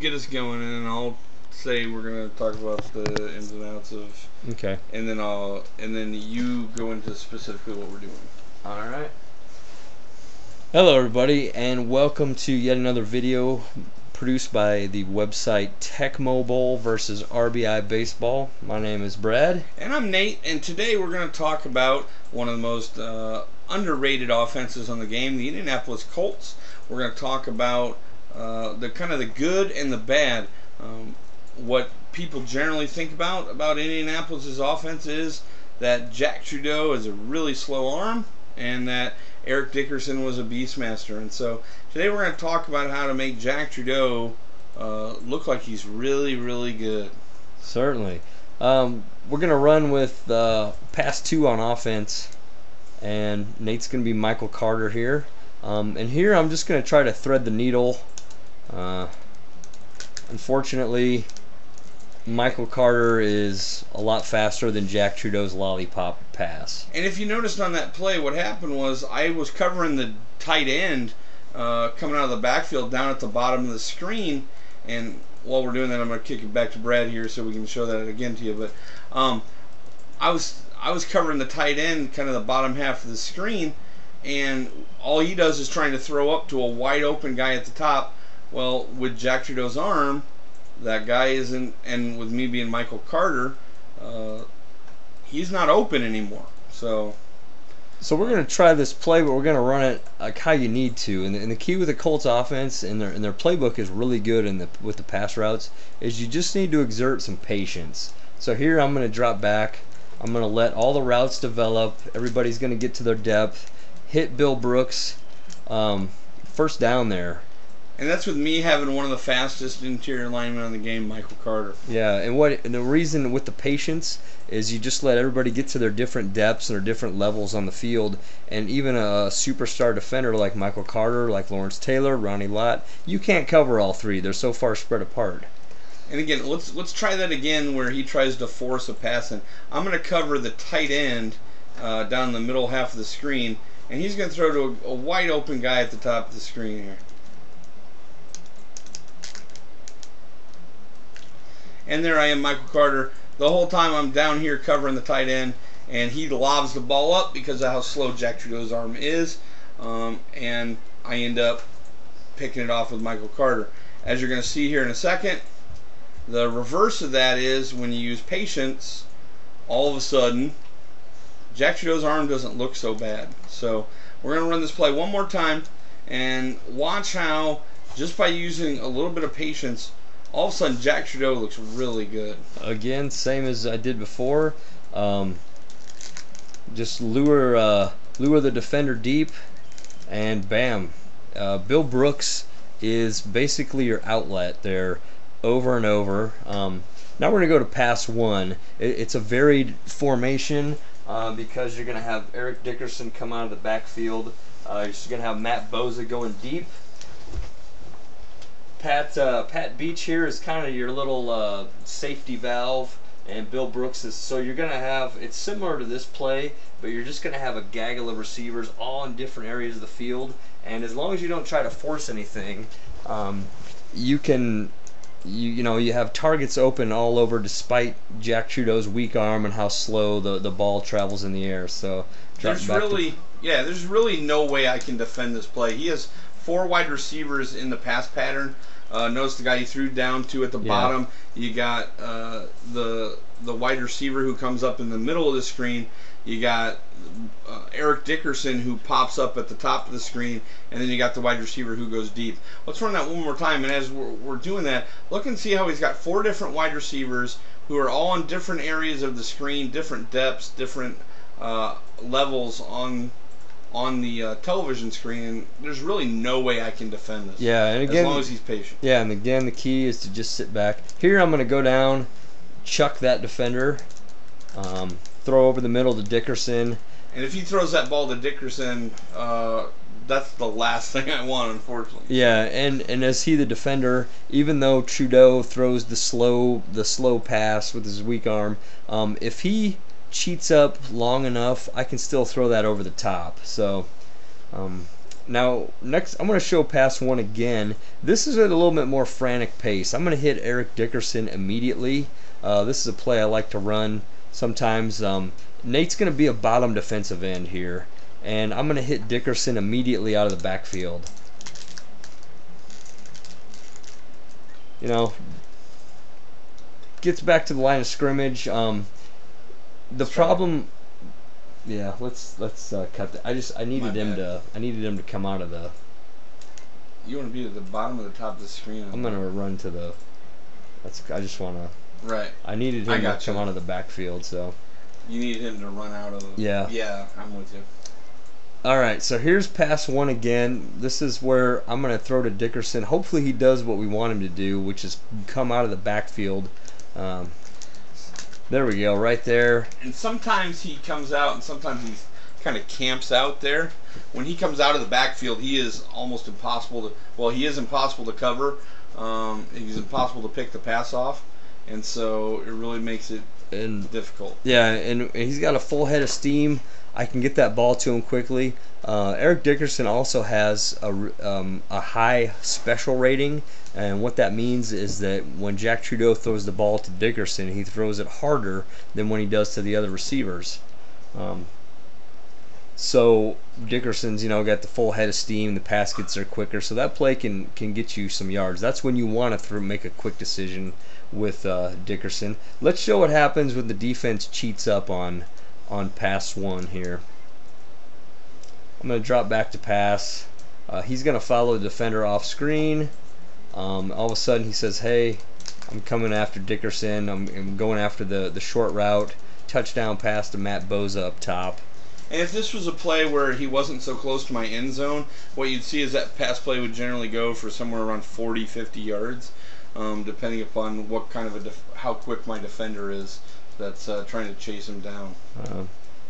get us going, and then I'll say we're gonna talk about the ins and outs of. Okay. And then you go into specifically what we're doing. All right. Hello, everybody, and welcome to yet another video produced by the website Tecmo Bowl versus RBI Baseball. My name is Brad. And I'm Nate, and today we're going to talk about one of the most underrated offenses on the game, the Indianapolis Colts. We're going to talk about the good and the bad. What people generally think about Indianapolis' offense is that Jack Trudeau is a really slow arm, and that Eric Dickerson was a beastmaster. And so today we're going to talk about how to make Jack Trudeau look like he's really, really good. Certainly. We're going to run with pass 2 on offense, and Nate's going to be Michael Carter here. And here I'm just going to try to thread the needle. Unfortunately, Michael Carter is a lot faster than Jack Trudeau's lollipop pass. And if you noticed on that play, what happened was I was covering the tight end coming out of the backfield down at the bottom of the screen. And while we're doing that, I'm going to kick it back to Brad here so we can show that again to you. But I was covering the tight end, kind of the bottom half of the screen, and all he does is trying to throw up to a wide open guy at the top. Well, with Jack Trudeau's arm, that guy isn't, and with me being Michael Carter, he's not open anymore. So we're going to try this play, but we're going to run it like how you need to. And the key with the Colts offense, and their playbook is really good with the pass routes, is you just need to exert some patience. So here I'm going to drop back. I'm going to let all the routes develop. Everybody's going to get to their depth. Hit Bill Brooks. First down there. And that's with me having one of the fastest interior linemen on the game, Michael Carter. Yeah, and the reason with the patience is you just let everybody get to their different depths and their different levels on the field. And even a superstar defender like Michael Carter, like Lawrence Taylor, Ronnie Lott, you can't cover all three. They're so far spread apart. And again, let's try that again where he tries to force a pass in. I'm going to cover the tight end down the middle half of the screen, and he's going to throw to a wide open guy at the top of the screen here. And there I am, Michael Carter. The whole time I'm down here covering the tight end, and he lobs the ball up because of how slow Jack Trudeau's arm is, and I end up picking it off with Michael Carter. As you're going to see here in a second, the reverse of that is when you use patience, all of a sudden, Jack Trudeau's arm doesn't look so bad. So we're going to run this play one more time, and watch how, just by using a little bit of patience, all of a sudden Jack Trudeau looks really good. Again, same as I did before. Just lure the defender deep, and bam. Bill Brooks is basically your outlet there over and over. Now we're going to go to pass 1. It's a varied formation because you're going to have Eric Dickerson come out of the backfield. You're just going to have Matt Boza going deep. Pat Beach here is kind of your little safety valve, and Bill Brooks is, so you're going to have, it's similar to this play, but you're just going to have a gaggle of receivers all in different areas of the field, and as long as you don't try to force anything, you have targets open all over despite Jack Trudeau's weak arm and how slow the ball travels in the air. So there's really no way I can defend this play. He has 4 wide receivers in the pass pattern. Notice the guy he threw down to at the bottom. You got the wide receiver who comes up in the middle of the screen. You got Eric Dickerson who pops up at the top of the screen, and then you got the wide receiver who goes deep. Let's run that one more time, and as we're doing that, look and see how he's got 4 different wide receivers who are all in different areas of the screen, different depths, different levels on the television screen, and there's really no way I can defend this. Yeah, and again, as long as he's patient. Yeah, and again, the key is to just sit back. Here, I'm going to go down, chuck that defender, throw over the middle to Dickerson. And if he throws that ball to Dickerson, that's the last thing I want, unfortunately. Yeah, and as the defender, even though Trudeau throws the slow pass with his weak arm, if he cheats up long enough, I can still throw that over the top. So Now, next, I'm going to show pass one again. This is at a little bit more frantic pace. I'm going to hit Eric Dickerson immediately. This is a play I like to run sometimes. Nate's going to be a bottom defensive end here, and I'm going to hit Dickerson immediately out of the backfield. You know, gets back to the line of scrimmage. The problem. Yeah, let's cut that. I needed him to come out of the. You want to be at the bottom of the top of the screen. I'm gonna run to the. I just wanna. Right. I needed him to come out of the backfield, so. You need him to run out of the. Yeah. Yeah, I'm with you. All right, so here's pass one again. This is where I'm gonna throw to Dickerson. Hopefully he does what we want him to do, which is come out of the backfield. There we go, right there. And sometimes he comes out, and sometimes he kind of camps out there. When he comes out of the backfield, he is almost impossible to. Well, he is impossible to cover. He's impossible to pick the pass off, and so it really makes it difficult. Yeah, and he's got a full head of steam. I can get that ball to him quickly. Eric Dickerson also has a high special rating, and what that means is that when Jack Trudeau throws the ball to Dickerson, he throws it harder than when he does to the other receivers. So Dickerson's got the full head of steam. The pass gets there quicker, so that play can get you some yards. That's when you want to make a quick decision with Dickerson. Let's show what happens when the defense cheats up on pass one here. I'm going to drop back to pass. He's going to follow the defender off screen. All of a sudden he says, hey, I'm coming after Dickerson. I'm going after the short route. Touchdown pass to Matt Boza up top. And if this was a play where he wasn't so close to my end zone, what you'd see is that pass play would generally go for somewhere around 40, 50 yards, depending upon what kind of how quick my defender is that's trying to chase him down.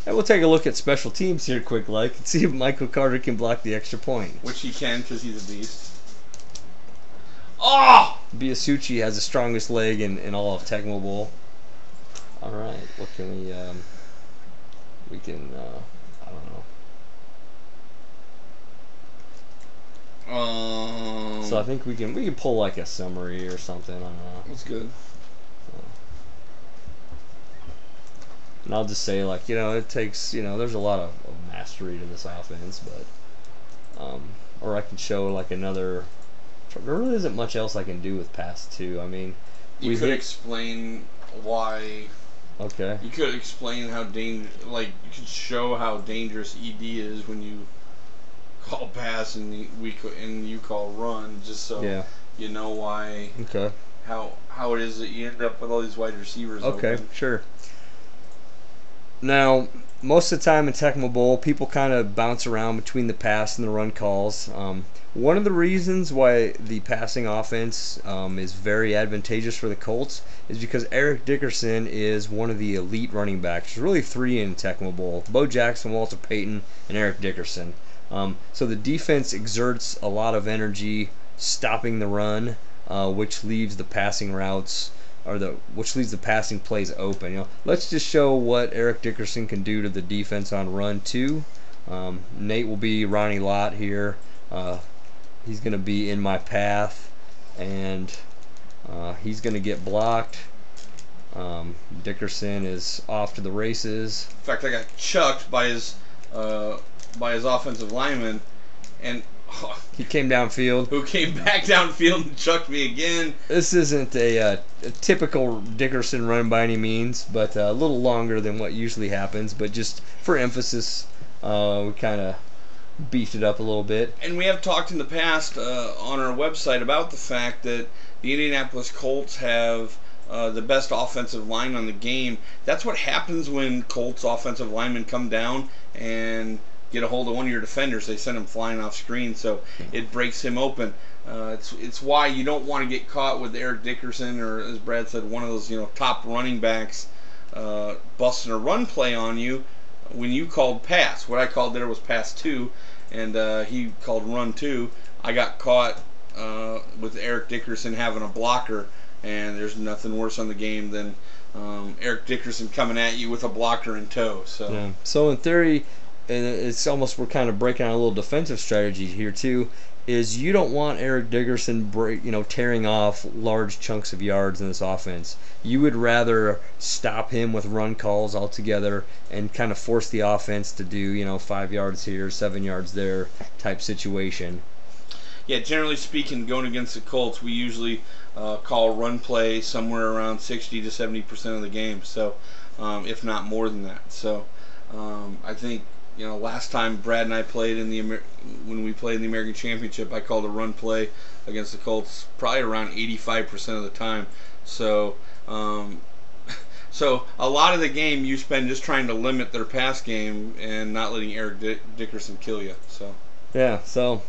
And we'll take a look at special teams here quick and see if Michael Carter can block the extra point. Which he can, because he's a beast. Oh! Biasucci has the strongest leg in all of Tecmo Bowl. Alright, what can we can, I don't know. So I think we can pull like a summary or something. I don't know. That's good. And I'll just say, it takes, there's a lot of mastery to this offense, but, or I can show another. There really isn't much else I can do with pass two. I mean, you could explain why. Okay. You could explain how you could show how dangerous ED is when you call pass and you call run, just so you know why. Okay. How it is that you end up with all these wide receivers. Okay, open. Sure. Now, most of the time in Tecmo Bowl, people kind of bounce around between the pass and the run calls. One of the reasons why the passing offense is very advantageous for the Colts is because Eric Dickerson is one of the elite running backs. There's really three in Tecmo Bowl: Bo Jackson, Walter Payton, and Eric Dickerson. So the defense exerts a lot of energy stopping the run, which leaves the passing routes which leaves the passing plays open. Let's just show what Eric Dickerson can do to the defense on run two. Nate will be Ronnie Lott here. He's going to be in my path, and he's going to get blocked. Dickerson is off to the races. In fact, I got chucked by his offensive lineman, and he came downfield. Who came back downfield and chucked me again. This isn't a typical Dickerson run by any means, but a little longer than what usually happens. But just for emphasis, we kind of beefed it up a little bit. And we have talked in the past on our website about the fact that the Indianapolis Colts have the best offensive line on the game. That's what happens when Colts offensive linemen come down and get a hold of one of your defenders. They send him flying off screen, so it breaks him open. It's why you don't want to get caught with Eric Dickerson, or as Brad said, one of those top running backs busting a run play on you when you called pass. What I called there was pass two, and he called run two. I got caught with Eric Dickerson having a blocker, and there's nothing worse on the game than Eric Dickerson coming at you with a blocker in tow. So in theory, and it's almost, we're kind of breaking out a little defensive strategy here too, is you don't want Eric Dickerson tearing off large chunks of yards in this offense. You would rather stop him with run calls altogether and kind of force the offense to do 5 yards here, 7 yards there type situation. Yeah, generally speaking, going against the Colts, we usually call run play somewhere around 60 to 70% of the game, so if not more than that. So I think last time Brad and I played when we played in the American Championship, I called a run play against the Colts probably around 85% of the time. So so a lot of the game you spend just trying to limit their pass game and not letting Eric Dickerson kill you. So yeah, so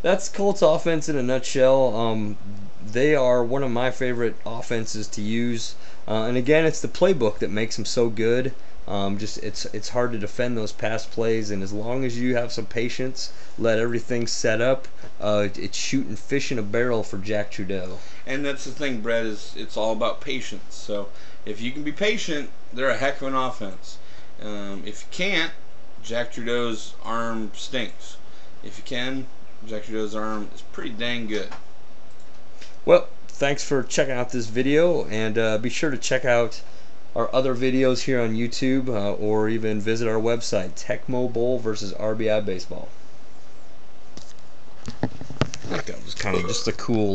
that's Colts offense in a nutshell. They are one of my favorite offenses to use, and again, it's the playbook that makes them so good. It's hard to defend those pass plays, and as long as you have some patience, let everything set up, it's shooting fish in a barrel for Jack Trudeau. And that's the thing, Brett, is it's all about patience. So if you can be patient, they're a heck of an offense. If you can't, Jack Trudeau's arm stinks. If you can, Jack Trudeau's arm is pretty dang good. Well, thanks for checking out this video, and be sure to check out our other videos here on YouTube, or even visit our website, Tecmo Bowl versus RBI Baseball. I think that was kind of just a cool